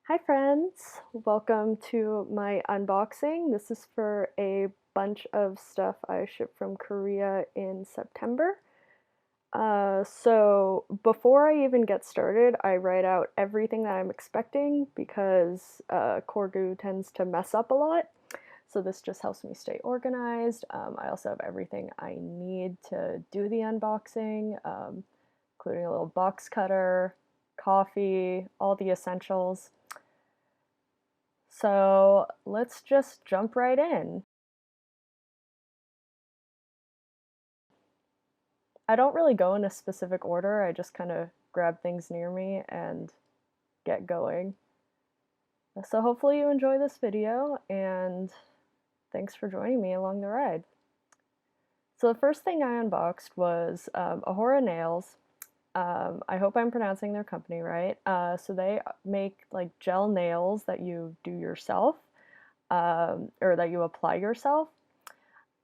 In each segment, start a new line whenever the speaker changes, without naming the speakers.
Hi friends, welcome to my unboxing. This is for a bunch of stuff I shipped from Korea in September. So before I even get started, I write out everything that I'm expecting because Corgu tends to mess up a lot. So this just helps me stay organized. I also have everything I need to do the unboxing, including a little box cutter, coffee, all the essentials. So let's just jump right in. I don't really go in a specific order, I just kind of grab things near me and get going. So hopefully you enjoy this video, and thanks for joining me along the ride. So the first thing I unboxed was Ohora nails. I hope I'm pronouncing their company right. So they make like gel nails that you do yourself, or that you apply yourself.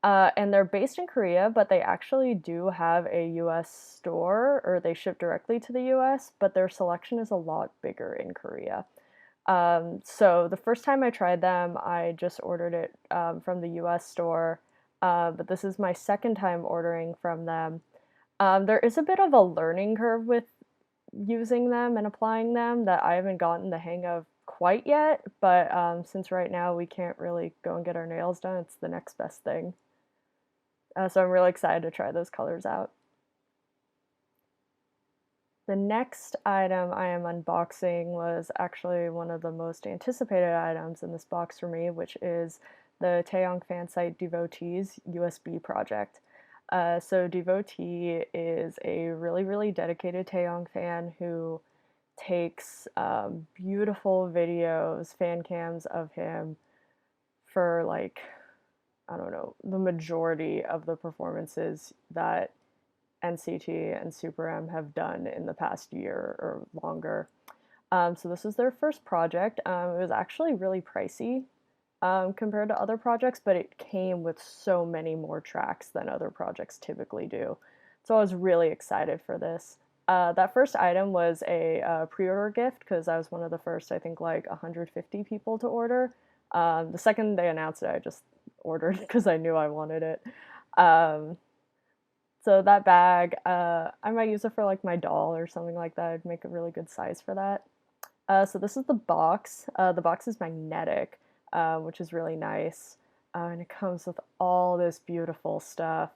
And they're based in Korea, but they actually do have a US store, or they ship directly to the US, but their selection is a lot bigger in Korea. So the first time I tried them, I just ordered it from the US store, but this is my second time ordering from them. There is a bit of a learning curve with using them and applying them that I haven't gotten the hang of quite yet, but since right now we can't really go and get our nails done, it's the next best thing. So I'm really excited to try those colors out. The next item I am unboxing was actually one of the most anticipated items in this box for me, which is the Taeyong Fansite Devotees USB project. So Devotee is a really dedicated Taeyong fan who takes beautiful videos, fan cams of him for like, I don't know, the majority of the performances that NCT and Super M have done in the past year or longer. So this was their first project. It was actually really pricey compared to other projects, but it came with so many more tracks than other projects typically do. So I was really excited for this. That first item was a pre-order gift because I was one of the first, I think, like 150 people to order. The second they announced it, I just ordered because I knew I wanted it. Um, so that bag, I might use it for like my doll or something like that. I'd make a really good size for that. So this is the box. The box is magnetic, which is really nice. And it comes with all this beautiful stuff.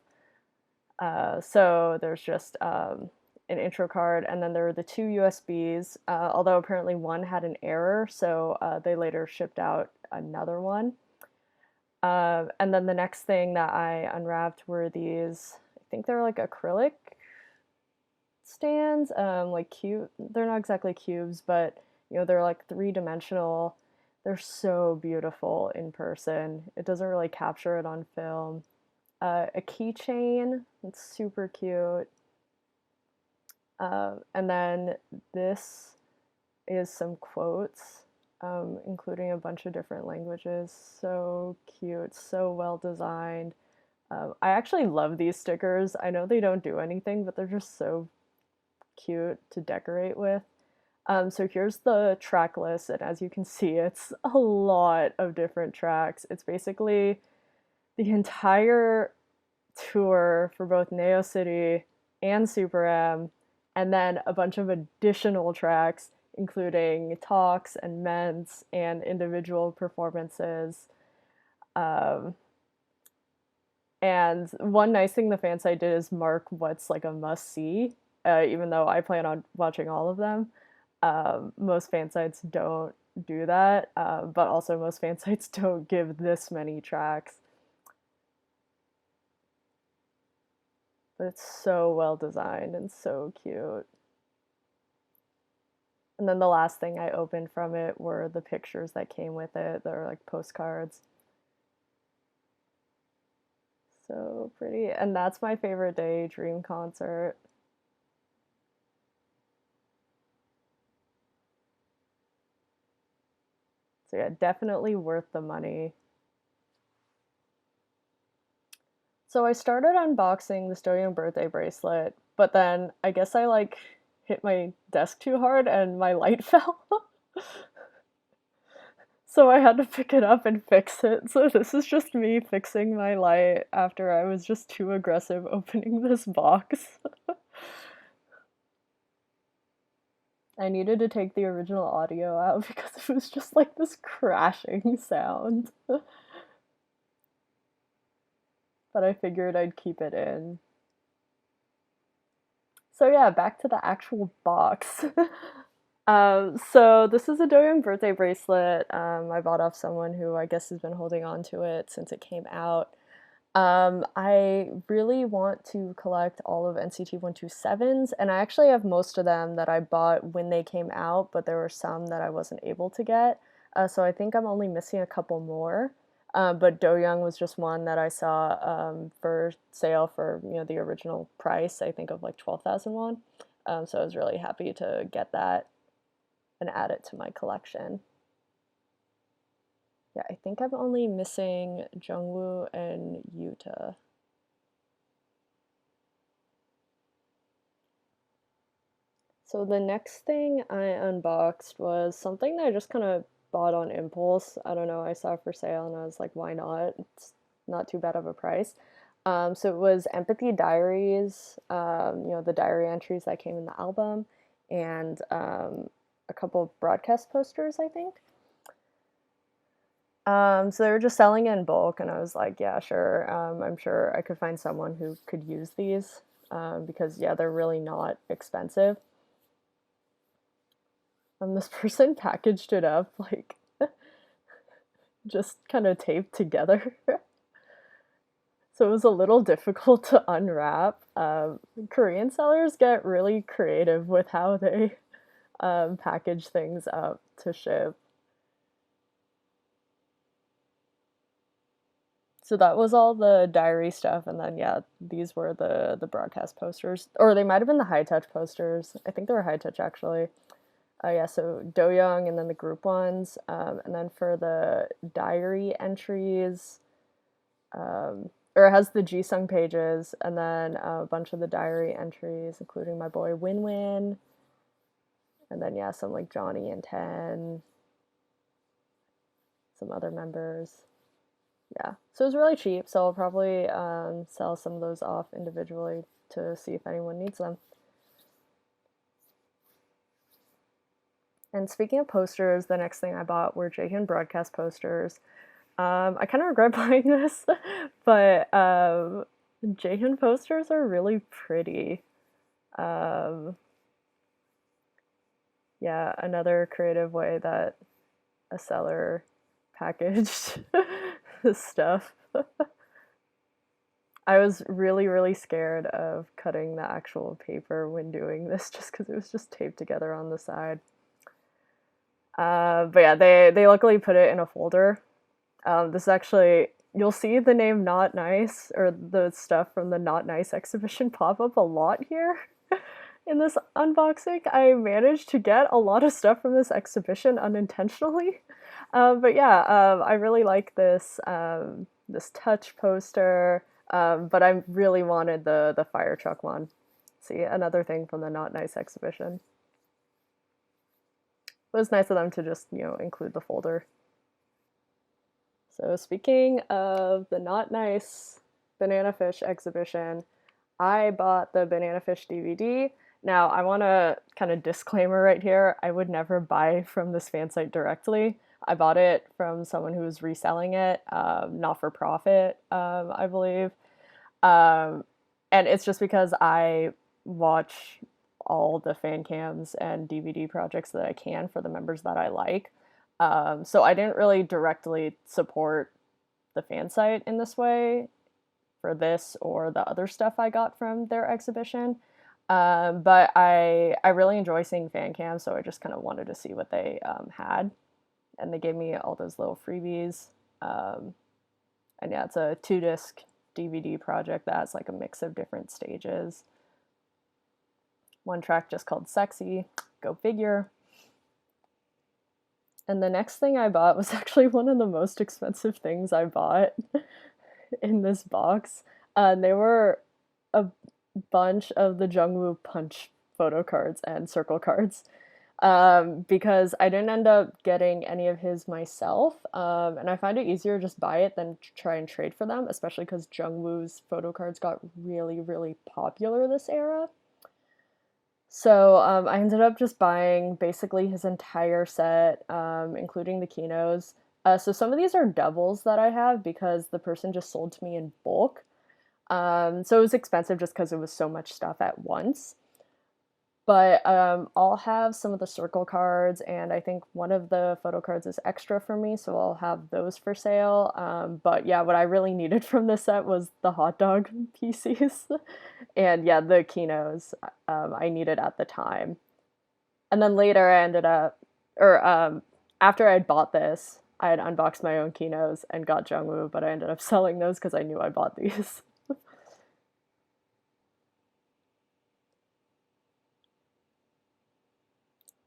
So there's just an intro card, and then there are the two USBs, although apparently one had an error, so they later shipped out another one. And then the next thing that I unwrapped were these, I think they're like acrylic stands, like cute. They're not exactly cubes, but you know, they're like three-dimensional. They're so beautiful in person. It doesn't really capture it on film. A keychain, it's super cute. And then this is some quotes, including a bunch of different languages. So cute, so well designed. I actually love these stickers. I know they don't do anything, but they're just so cute to decorate with. So here's the track list, and as you can see, it's a lot of different tracks. It's basically the entire tour for both Neo City and Super M, and then a bunch of additional tracks, including talks and ments and individual performances. Um, and one nice thing the fan site did is mark what's like a must see, even though I plan on watching all of them. Most fan sites don't do that, but also most fan sites don't give this many tracks. But it's so well designed and so cute. And then the last thing I opened from it were the pictures that came with it. They're like postcards. So pretty. And that's my favorite day, Dream concert. So yeah, definitely worth the money. So I started unboxing this doyoung birthday bracelet, but then I guess I like hit my desk too hard and my light fell. So I had to pick it up and fix it. So this is just me fixing my light after I was just too aggressive opening this box. I needed to take the original audio out because it was just like this crashing sound. But I figured I'd keep it in. So yeah, back to the actual box. So this is a Doyoung birthday bracelet. I bought off someone who I guess has been holding on to it since it came out. I really want to collect all of NCT 127s, and I actually have most of them that I bought when they came out, but there were some that I wasn't able to get. So I think I'm only missing a couple more. But Doyoung was just one that I saw for sale for the original price, I think of like 12,000 won. So I was really happy to get that and add it to my collection. Yeah, I think I'm only missing Jungwoo and Yuta. So the next thing I unboxed was something that I just kind of bought on impulse. I don't know, I saw it for sale and I was like, why not? It's not too bad of a price. So it was Empathy Diaries, the diary entries that came in the album, and a couple of broadcast posters, I think. So they were just selling it in bulk, and I was like, yeah, sure. I'm sure I could find someone who could use these because, yeah, they're really not expensive. This person packaged it up like just kind of taped together. So it was a little difficult to unwrap. Korean sellers get really creative with how they package things up to ship. So that was all the diary stuff, and then yeah, these were the broadcast posters, or they might have been the high touch posters. I think they were high touch actually. Yeah, so doyoung and then the group ones, and then for the diary entries, or it has the Jisung pages, and then a bunch of the diary entries, including my boy Win Win, and then yeah, some like Johnny and Ten, some other members. Yeah, so it was really cheap, so I'll probably sell some of those off individually to see if anyone needs them. And speaking of posters, the next thing I bought were Jaehyun broadcast posters. I kind of regret buying this, but Jaehyun posters are really pretty. Um, yeah, another creative way that a seller packaged this stuff. I was really, really scared of cutting the actual paper when doing this just because it was just taped together on the side. But yeah, they luckily put it in a folder. This actually, you'll see the name Not Nice or the stuff from the Not Nice exhibition pop up a lot here in this unboxing. I managed to get a lot of stuff from this exhibition unintentionally. But yeah, I really like this touch poster. But I really wanted the fire truck one. See, another thing from the Not Nice exhibition. It was nice of them to just, include the folder. So speaking of the Not Nice Banana Fish exhibition, I bought the Banana Fish DVD. Now, I want to kind of disclaimer right here, I would never buy from this fan site directly. I bought it from someone who was reselling it, not for profit, I believe. Um, and it's just because I watch all the fan cams and DVD projects that I can for the members that I like. So I didn't really directly support the fan site in this way for this or the other stuff I got from their exhibition. But I really enjoy seeing fan cams, so I just kind of wanted to see what they had. And they gave me all those little freebies. And yeah, it's a 2-disc DVD project that has like a mix of different stages. One track just called Sexy, go figure. And the next thing I bought was actually one of the most expensive things I bought in this box. They were a bunch of the Jungwoo Punch photo cards and circle cards. because I didn't end up getting any of his myself, and I find it easier to just buy it than try and trade for them, especially because Jungwoo's photocards got really, really popular this era. So I ended up just buying basically his entire set, including the kihnos. So some of these are doubles that I have because the person just sold to me in bulk. So it was expensive just because it was so much stuff at once. But I'll have some of the circle cards, and I think one of the photo cards is extra for me, so I'll have those for sale. But yeah, what I really needed from this set was the hot dog PCs, and yeah, the kihnos I needed at the time. And then later I ended up, or after I had bought this, I had unboxed my own kihnos and got Jungwoo, but I ended up selling those because I knew I bought these.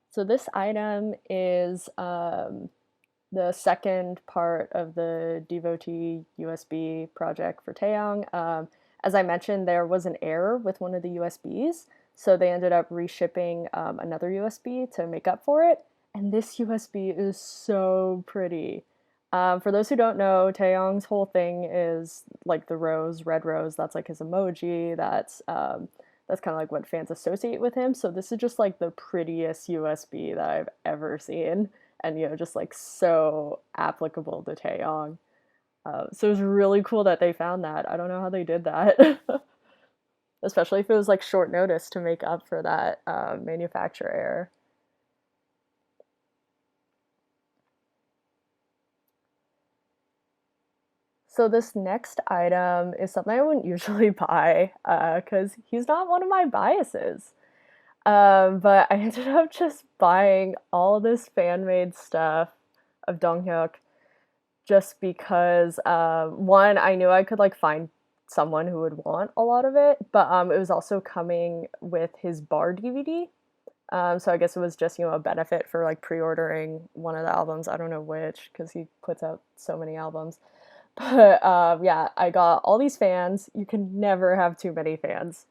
So this item is the second part of the devotee USB project for Taeyong. As I mentioned, there was an error with one of the USBs, so they ended up reshipping another USB to make up for it. And this USB is so pretty. For those who don't know, Taeyong's whole thing is like the rose, red rose. That's like his emoji. That's kind of like what fans associate with him. So this is just like the prettiest USB that I've ever seen, and just like so applicable to Taeyong. So it was really cool that they found that. I don't know how they did that, especially if it was like short notice to make up for that manufacturer error. So this next item is something I wouldn't usually buy because he's not one of my biases. But I ended up just buying all this fan made stuff of Donghyuk just because one, I knew I could like find someone who would want a lot of it, but it was also coming with his bar DVD. So I guess it was just a benefit for like pre-ordering one of the albums. I don't know which because he puts out so many albums. But yeah, I got all these fans. You can never have too many fans.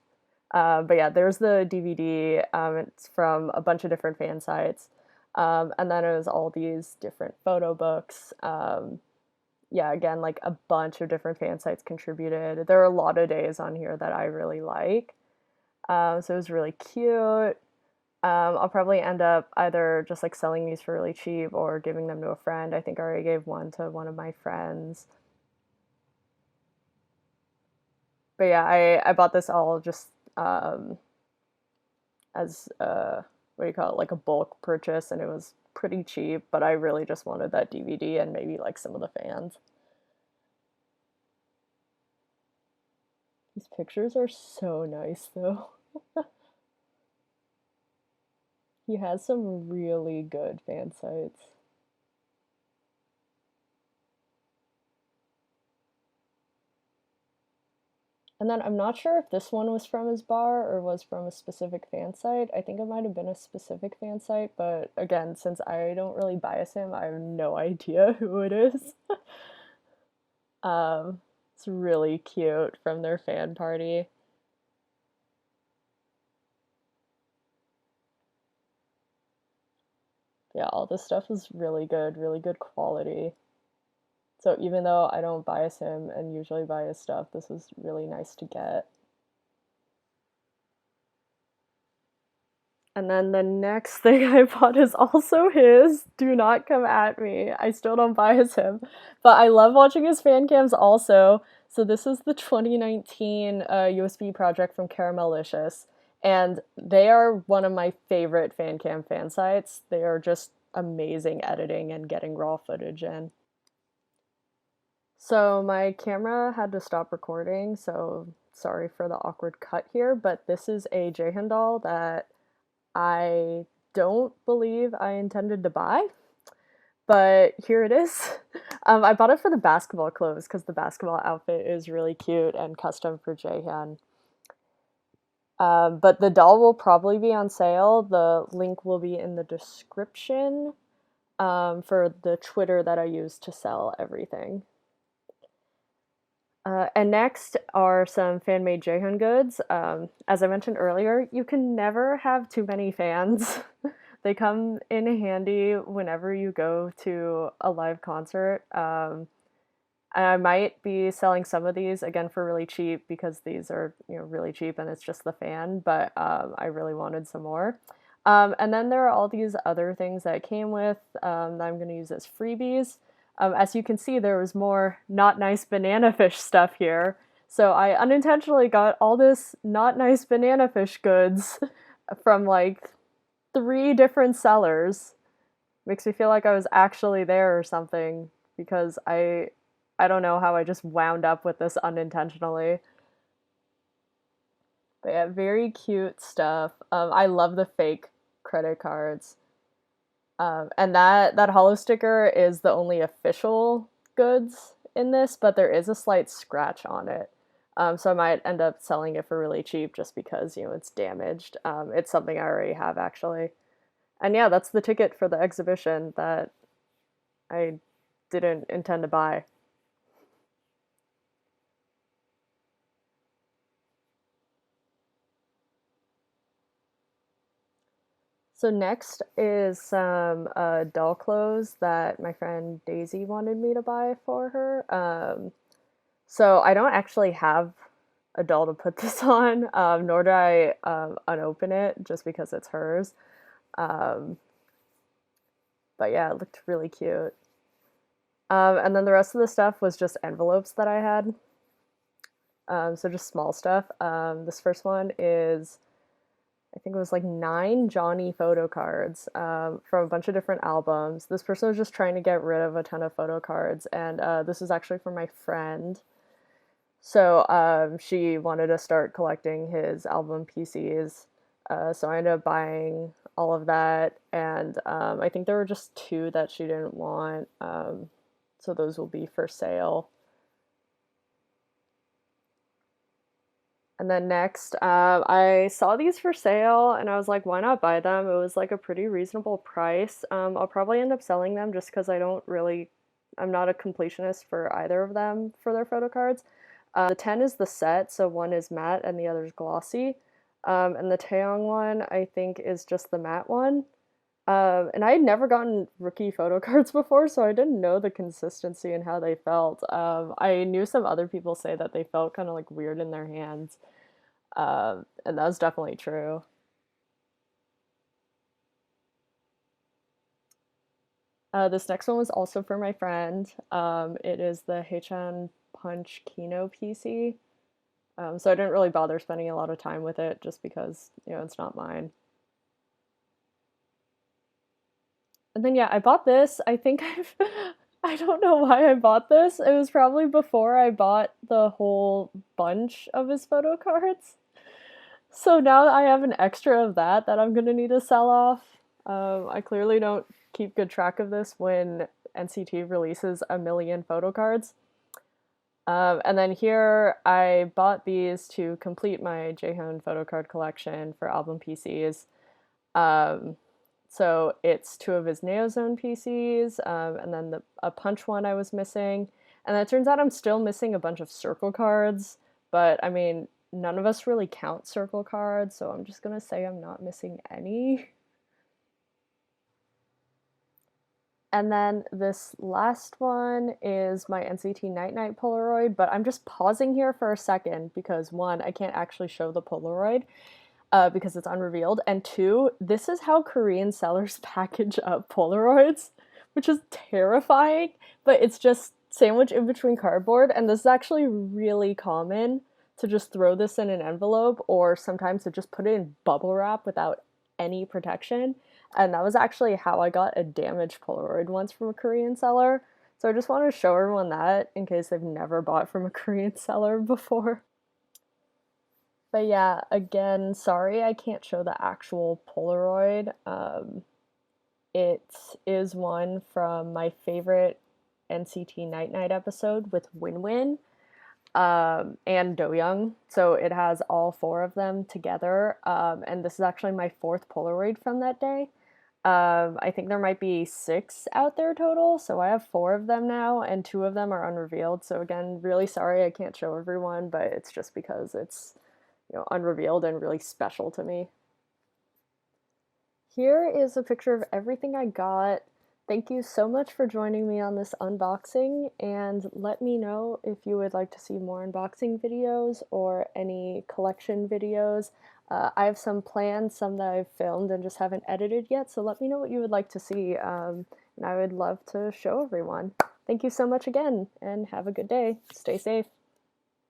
But yeah, there's the DVD. It's from a bunch of different fan sites. And then it was all these different photo books. Yeah, again, like a bunch of different fan sites contributed. There are a lot of days on here that I really like. So it was really cute. I'll probably end up either just like selling these for really cheap or giving them to a friend. I think I already gave one to one of my friends. But yeah, I bought this all just as what do you call it, like a bulk purchase, and it was pretty cheap. But I really just wanted that DVD and maybe like some of the fans. These pictures are so nice, though. He has some really good fan sites. And then I'm not sure if this one was from his bar or was from a specific fan site. I think it might have been a specific fan site, but again, since I don't really bias him, I have no idea who it is. It's really cute from their fan party. Yeah, all this stuff is really good quality. So even though I don't bias him and usually buy his stuff, this was really nice to get. And then the next thing I bought is also his. Do not come at me. I still don't bias him. But I love watching his fan cams also. So this is the 2019 USB project from Caramelicious. And they are one of my favorite fan cam fan sites. They are just amazing editing and getting raw footage in. So my camera had to stop recording, so sorry for the awkward cut here, but this is a Jaehyun doll that I don't believe I intended to buy, but here it is. I bought it for the basketball clothes because the basketball outfit is really cute and custom for Jaehyun. But the doll will probably be on sale. The link will be in the description for the Twitter that I use to sell everything. And next are some fan-made Jaehyun goods. As I mentioned earlier, you can never have too many fans. They come in handy whenever you go to a live concert. I might be selling some of these again for really cheap because these are, really cheap and it's just the fan, but I really wanted some more. And then there are all these other things that it came with that I'm going to use as freebies. As you can see, there was more not nice banana fish stuff here. So I unintentionally got all this not nice banana fish goods from like 3 different sellers. Makes me feel like I was actually there or something because I don't know how I just wound up with this unintentionally. But yeah, very cute stuff. I love the fake credit cards. And that hollow sticker is the only official goods in this, but there is a slight scratch on it. So I might end up selling it for really cheap just because, it's damaged. It's something I already have actually. And yeah, that's the ticket for the exhibition that I didn't intend to buy. So next is some doll clothes that my friend Daisy wanted me to buy for her. So I don't actually have a doll to put this on, nor do I unopen it just because it's hers. Um, but yeah, it looked really cute. And then the rest of the stuff was just envelopes that I had. So just small stuff. This first one is, I think it was like 9 Johnny photo cards from a bunch of different albums. This person was just trying to get rid of a ton of photo cards, and this is actually for my friend. So she wanted to start collecting his album PCs. So I ended up buying all of that, and I think there were just 2 that she didn't want. So those will be for sale. And then next, I saw these for sale and I was like, why not buy them? It was like a pretty reasonable price. I'll probably end up selling them just because I'm not a completionist for either of them for their photo cards. The 10 is the set, so one is matte and the other is glossy. And the Taeyong one, I think, is just the matte one. And I had never gotten rookie photo cards before, so I didn't know the consistency and how they felt. I knew some other people say that they felt kind of like weird in their hands, and that was definitely true. This next one was also for my friend. It is the Haechan Punch Kihno PC. So I didn't really bother spending a lot of time with it just because, it's not mine. And then yeah, I bought this. I think I don't know why I bought this. It was probably before I bought the whole bunch of his photo cards. So now I have an extra of that I'm gonna need to sell off. I clearly don't keep good track of this when NCT releases a million photo cards. And then here I bought these to complete my Jaehyun photo card collection for album PCs. Um, so it's 2 of his Neozone PCs, and then a punch one I was missing. And it turns out I'm still missing a bunch of circle cards, but I mean, none of us really count circle cards, so I'm just gonna say I'm not missing any. And then this last one is my NCT Night Night Polaroid, but I'm just pausing here for a second because one, I can't actually show the Polaroid, because it's unrevealed. And 2, this is how Korean sellers package up Polaroids, which is terrifying, but it's just sandwiched in between cardboard. And this is actually really common to just throw this in an envelope or sometimes to just put it in bubble wrap without any protection. And that was actually how I got a damaged Polaroid once from a Korean seller. So I just wanted to show everyone that in case they've never bought from a Korean seller before. But yeah, again, sorry I can't show the actual Polaroid. It is one from my favorite NCT Night Night episode with Win Win and Doyoung. So it has all 4 of them together. And this is actually my 4th Polaroid from that day. I think there might be 6 out there total, so I have 4 of them now, and 2 of them are unrevealed. So again, really sorry I can't show everyone, but it's just because it's unrevealed and really special to me. Here is a picture of everything I got. Thank you so much for joining me on this unboxing, and let me know if you would like to see more unboxing videos or any collection videos. I have some planned, some that I've filmed and just haven't edited yet, so let me know what you would like to see, and I would love to show everyone. Thank you so much again, and have a good day. Stay safe.